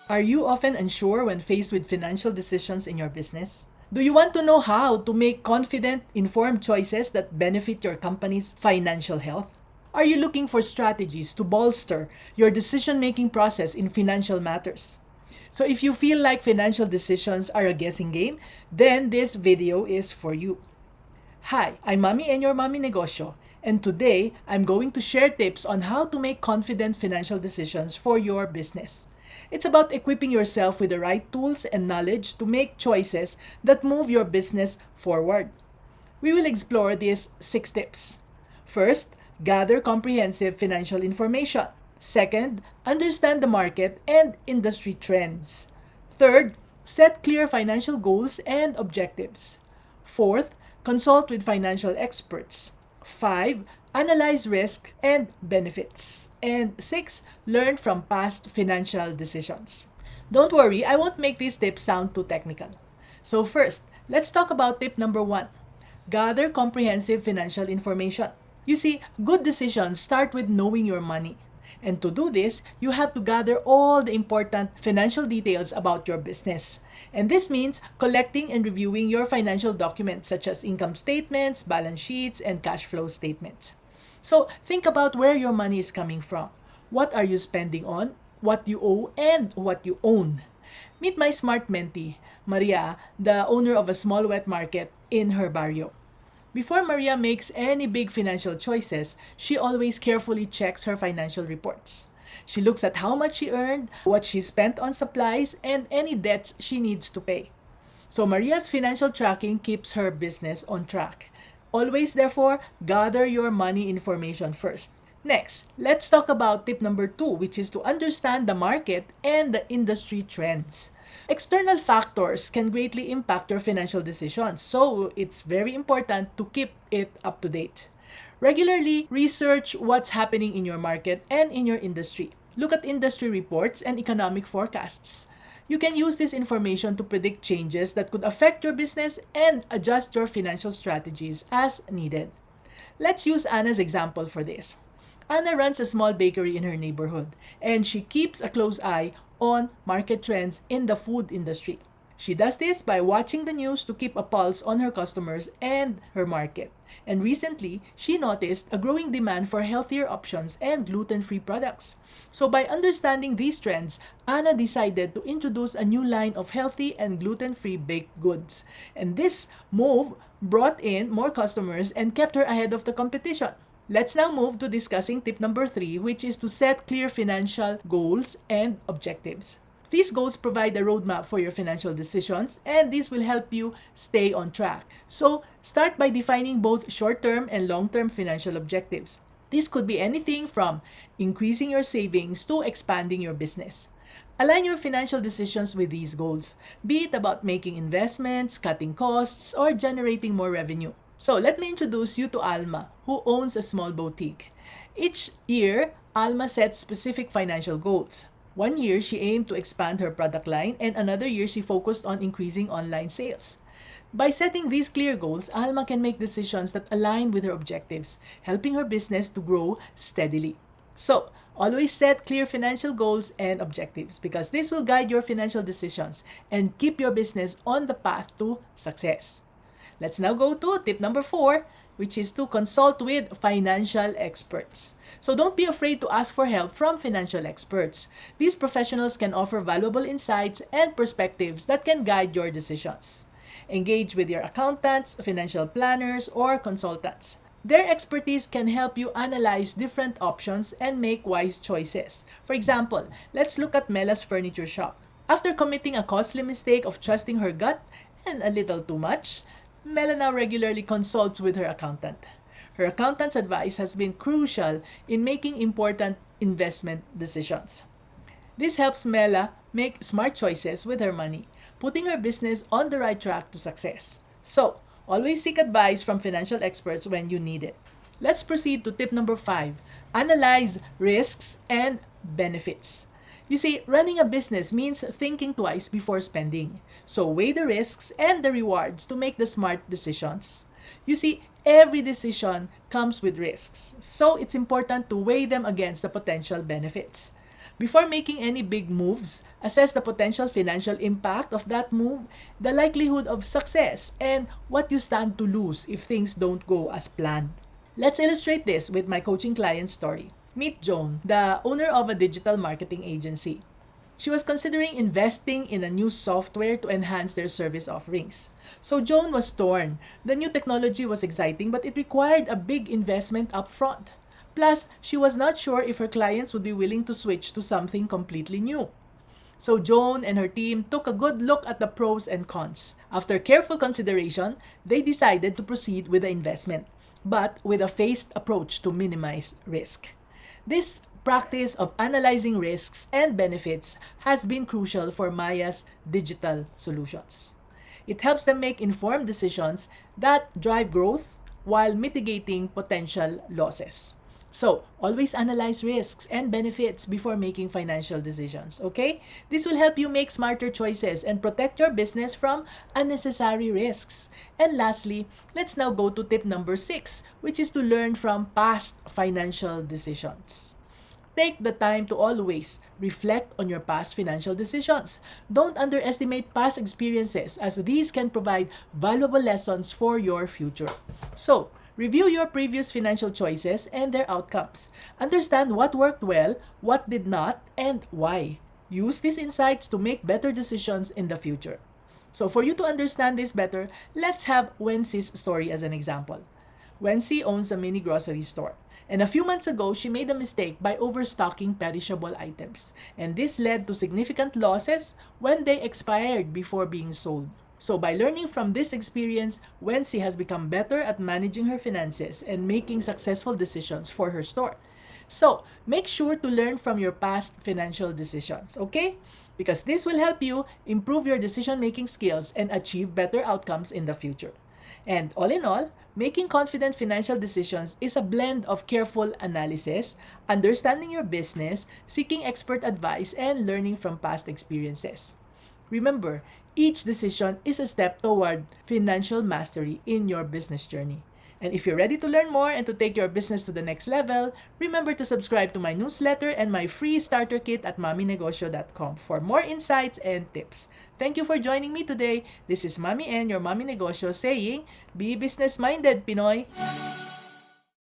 Are you often unsure when faced with financial decisions in your business? Do you want to know how to make confident, informed choices that benefit your company's financial health? Are you looking for strategies to bolster your decision making process in financial matters? So, if you feel like financial decisions are a guessing game, then this video is for you. Hi, I'm Mommy and your Mommy Negosyo, and today I'm going to share tips on how to make confident financial decisions for your business. It's about equipping yourself with the right tools and knowledge to make choices that move your business forward. We will explore these 6 tips. First, gather comprehensive financial information. Second, understand the market and industry trends. Third, set clear financial goals and objectives. Fourth, consult with financial experts. 5. Analyze risk and benefits. And 6. Learn from past financial decisions. Don't worry, I won't make these tips sound too technical. So first, let's talk about tip number 1. Gather comprehensive financial information. You see, good decisions start with knowing your money. And to do this, you have to gather all the important financial details about your business. And this means collecting and reviewing your financial documents such as income statements, balance sheets, and cash flow statements. So think about where your money is coming from. What are you spending on? What you owe and what you own. Meet my smart mentee, Maria, the owner of a small wet market in her barrio. Before Maria makes any big financial choices, she always carefully checks her financial reports. She looks at how much she earned, what she spent on supplies, and any debts she needs to pay. So Maria's financial tracking keeps her business on track. Always, therefore, gather your money information first. Next, let's talk about tip number 2, which is to understand the market and the industry trends. External factors can greatly impact your financial decisions, so it's very important to keep it up to date. Regularly research what's happening in your market and in your industry. Look at industry reports and economic forecasts. You can use this information to predict changes that could affect your business and adjust your financial strategies as needed. Let's use Anna's example for this. Anna runs a small bakery in her neighborhood, and she keeps a close eye on market trends in the food industry. She does this by watching the news to keep a pulse on her customers and her market. And recently, she noticed a growing demand for healthier options and gluten-free products. So by understanding these trends, Anna decided to introduce a new line of healthy and gluten-free baked goods. And this move brought in more customers and kept her ahead of the competition. Let's now move to discussing tip number 3, which is to set clear financial goals and objectives. These goals provide a roadmap for your financial decisions, and this will help you stay on track. So, start by defining both short-term and long-term financial objectives. This could be anything from increasing your savings to expanding your business. Align your financial decisions with these goals, be it about making investments, cutting costs, or generating more revenue. So let me introduce you to Alma, who owns a small boutique. Each year, Alma sets specific financial goals. One year, she aimed to expand her product line, and another year, she focused on increasing online sales. By setting these clear goals, Alma can make decisions that align with her objectives, helping her business to grow steadily. So, always set clear financial goals and objectives because this will guide your financial decisions and keep your business on the path to success. Let's now go to tip number 4, which is to consult with financial experts. So don't be afraid to ask for help from financial experts. These professionals can offer valuable insights and perspectives that can guide your decisions. Engage with your accountants, financial planners, or consultants. Their expertise can help you analyze different options and make wise choices. For example, let's look at Mela's furniture shop. After committing a costly mistake of trusting her gut and a little too much, Mela now regularly consults with her accountant. Her accountant's advice has been crucial in making important investment decisions. This helps Mela make smart choices with her money, putting her business on the right track to success. So, always seek advice from financial experts when you need it. Let's proceed to tip number 5. Analyze risks and benefits. You see, running a business means thinking twice before spending. So weigh the risks and the rewards to make the smart decisions. You see, every decision comes with risks. So it's important to weigh them against the potential benefits. Before making any big moves, assess the potential financial impact of that move, the likelihood of success, and what you stand to lose if things don't go as planned. Let's illustrate this with my coaching client's story. Meet Joan, the owner of a digital marketing agency. She was considering investing in a new software to enhance their service offerings. So Joan was torn. The new technology was exciting, but it required a big investment upfront. Plus, she was not sure if her clients would be willing to switch to something completely new. So Joan and her team took a good look at the pros and cons. After careful consideration, they decided to proceed with the investment, but with a phased approach to minimize risk. This practice of analyzing risks and benefits has been crucial for Maya's digital solutions. It helps them make informed decisions that drive growth while mitigating potential losses. So, always analyze risks and benefits before making financial decisions, okay? This will help you make smarter choices and protect your business from unnecessary risks. And lastly, let's now go to tip number 6, which is to learn from past financial decisions. Take the time to always reflect on your past financial decisions. Don't underestimate past experiences, as these can provide valuable lessons for your future. So, review your previous financial choices and their outcomes. Understand what worked well, what did not, and why. Use these insights to make better decisions in the future. So for you to understand this better, let's have Wency's story as an example. Wency owns a mini grocery store. And a few months ago, she made a mistake by overstocking perishable items. And this led to significant losses when they expired before being sold. So by learning from this experience, Wency has become better at managing her finances and making successful decisions for her store. So make sure to learn from your past financial decisions, okay? Because this will help you improve your decision-making skills and achieve better outcomes in the future. And all in all, making confident financial decisions is a blend of careful analysis, understanding your business, seeking expert advice, and learning from past experiences. Remember, each decision is a step toward financial mastery in your business journey. And if you're ready to learn more and to take your business to the next level, remember to subscribe to my newsletter and my free starter kit at maminegosyo.com for more insights and tips. Thank you for joining me today. This is Mami N, your Mami Negosyo, saying, be business-minded, Pinoy!